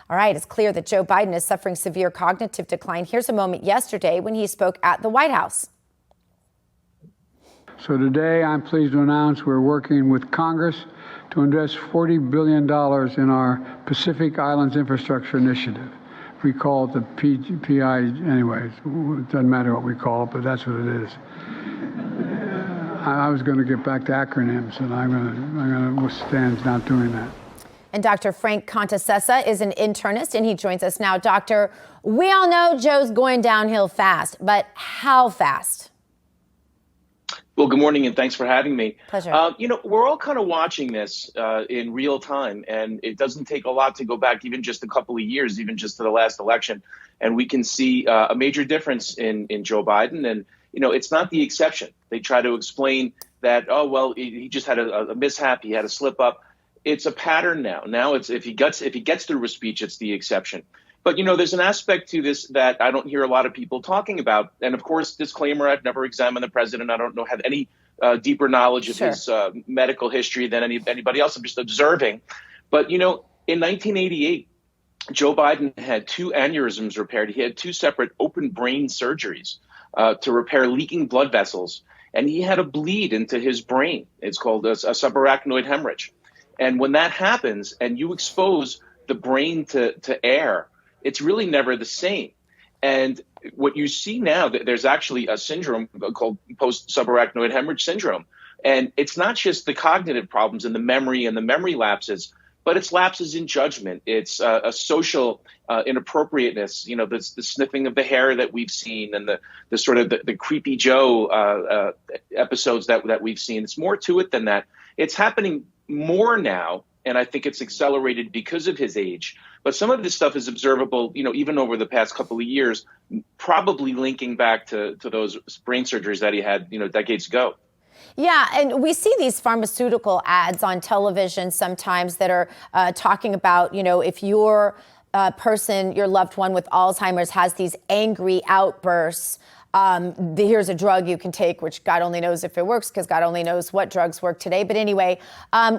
All right, it's clear that Joe Biden is suffering severe cognitive decline. Here's a moment yesterday when he spoke at the White House. So today I'm pleased to announce we're working with Congress to invest $40 billion in our Pacific Islands Infrastructure Initiative. We call it the PI anyways. It doesn't matter what we call it, but that's what it is. I was going to get back to acronyms, and I'm going to withstand not doing that. And Dr. Frank Contessessa is an internist, and he joins us now. Doctor, we all know Joe's going downhill fast, but how fast? Well, good morning, and thanks for having me. Pleasure. We're all kind of watching this in real time, and it doesn't take a lot to go back even just a couple of years, even just to the last election, and we can see a major difference in Joe Biden. And, it's not the exception. They try to explain that, oh, well, he just had a mishap. He had a slip up. It's a pattern now. Now it's if he gets through a speech, it's the exception. But, there's an aspect to this that I don't hear a lot of people talking about. And, of course, disclaimer, I've never examined the president. I don't have any deeper knowledge of his medical history than anybody else. I'm just observing. But, in 1988, Joe Biden had 2 aneurysms repaired. He had 2 separate open brain surgeries to repair leaking blood vessels. And he had a bleed into his brain. It's called a subarachnoid hemorrhage. And when that happens and you expose the brain to air, it's really never the same. And what you see now, there's actually a syndrome called post-subarachnoid hemorrhage syndrome. And it's not just the cognitive problems and the memory lapses, but it's lapses in judgment. It's a social inappropriateness, the sniffing of the hair that we've seen and the sort of the creepy Joe episodes that we've seen. It's more to it than that. It's happening more now. And I think it's accelerated because of his age. But some of this stuff is observable, even over the past couple of years, probably linking back to those brain surgeries that he had, decades ago. Yeah, and we see these pharmaceutical ads on television sometimes that are talking about, if your person, your loved one with Alzheimer's has these angry outbursts, here's a drug you can take, which God only knows if it works because God only knows what drugs work today. But anyway,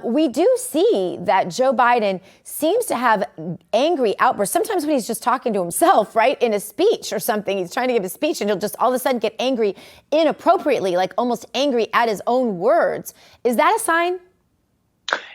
we do see that Joe Biden seems to have angry outbursts. Sometimes when he's just talking to himself, right, in a speech or something, he's trying to give a speech and he'll just all of a sudden get angry inappropriately, like almost angry at his own words. Is that a sign?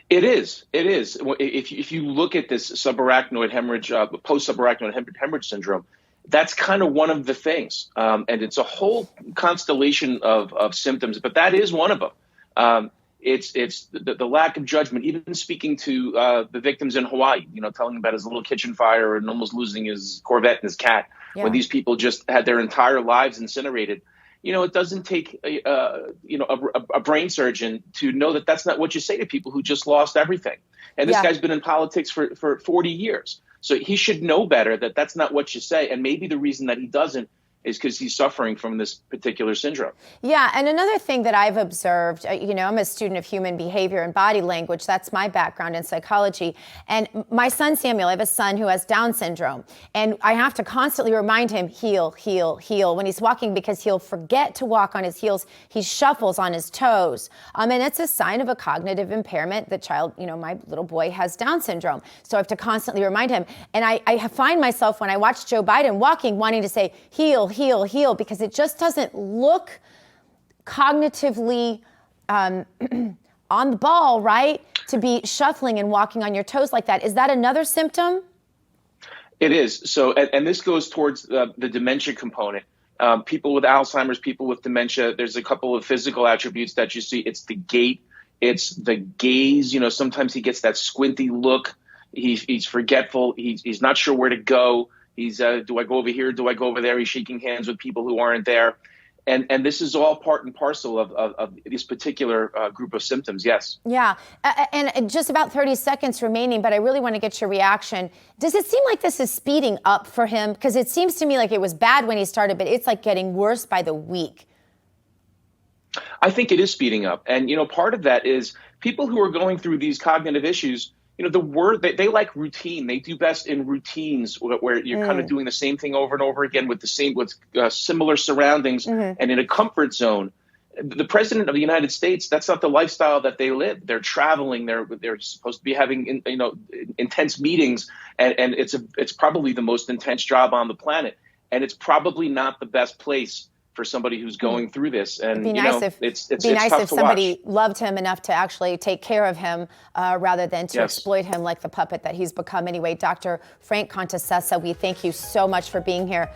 It is. It is. If you look at this subarachnoid hemorrhage, post-subarachnoid hemorrhage syndrome, that's kind of one of the things. And it's a whole constellation of symptoms, but that is one of them. It's the lack of judgment, even speaking to the victims in Hawaii, telling about his little kitchen fire and almost losing his Corvette and his cat when these people just had their entire lives incinerated. It doesn't take a brain surgeon to know that that's not what you say to people who just lost everything. And this guy's been in politics for 40 years. So he should know better that that's not what you say. And maybe the reason that he doesn't is because he's suffering from this particular syndrome. Yeah, and another thing that I've observed, I'm a student of human behavior and body language. That's my background in psychology. And my son, Samuel, I have a son who has Down syndrome. And I have to constantly remind him, heel, heel, heel, when he's walking because he'll forget to walk on his heels. He shuffles on his toes. And it's a sign of a cognitive impairment. The child, my little boy has Down syndrome. So I have to constantly remind him. And I find myself when I watch Joe Biden walking, wanting to say, heel, heel, heel, because it just doesn't look cognitively on the ball, right? To be shuffling and walking on your toes like that. Is that another symptom? It is. So, and this goes towards the dementia component. People with Alzheimer's, people with dementia, there's a couple of physical attributes that you see. It's the gait, it's the gaze. Sometimes he gets that squinty look. He's forgetful. He's not sure where to go. He's do I go over here? Do I go over there? He's shaking hands with people who aren't there. And this is all part and parcel of this particular group of symptoms. Yes. Yeah. And just about 30 seconds remaining, but I really want to get your reaction. Does it seem like this is speeding up for him? Because it seems to me like it was bad when he started, but it's like getting worse by the week. I think it is speeding up. And, part of that is people who are going through these cognitive issues, the word they like routine. They do best in routines where you're kind of doing the same thing over and over again with similar surroundings and in a comfort zone. The president of the United States, that's not the lifestyle that they live. They're traveling. They're supposed to be having intense meetings, and it's probably the most intense job on the planet. And it's probably not the best place for somebody who's going through this. And It'd be nice if somebody loved him enough to actually take care of him rather than to exploit him like the puppet that he's become. Anyway, Dr. Frank Contessessa, we thank you so much for being here.